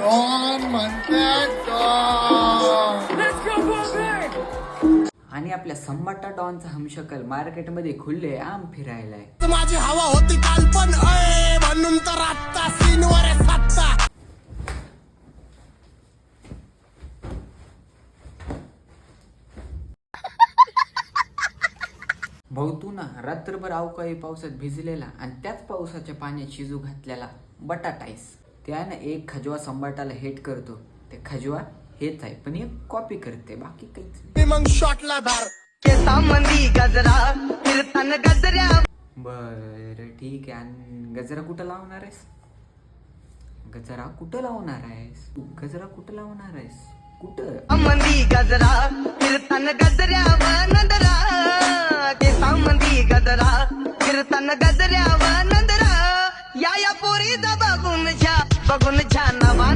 Don म्हणतात don. आणि आपल्या संबाटा डॉनचा हमशकल मार्केटमध्ये खुले आम फिरायलाय. माझी हवा होती काल पण म्हणून तर आत्ता सीनवर सत्ता. भाऊ तू ना रात्रभर अवकाळी पावसात भिजलेला आणि त्याच पावसाच्या पाण्यात शिजू घातलेला बटाटाईस. त्यानं एक खजवा संबाटाला हेट करतो. ते खजवा हेच आहे पण एक कॉपी करते, बाकी काहीच नाही. मग शॉटला धार गजरा फिरताना गजऱ्या. बर ठीक आहे. आणि गजरा कुठं लावणार आहेस? गजरा कुठं लावणार आहेस? गजरा कुठं लावणार आहेस? कुठं? मंदी गजरा फिरताना गजऱ्यावर नंदरा. केसांमंदी गजरा फिरताना गजऱ्यावर नंदरा. या पोरीचा बघून छा नवा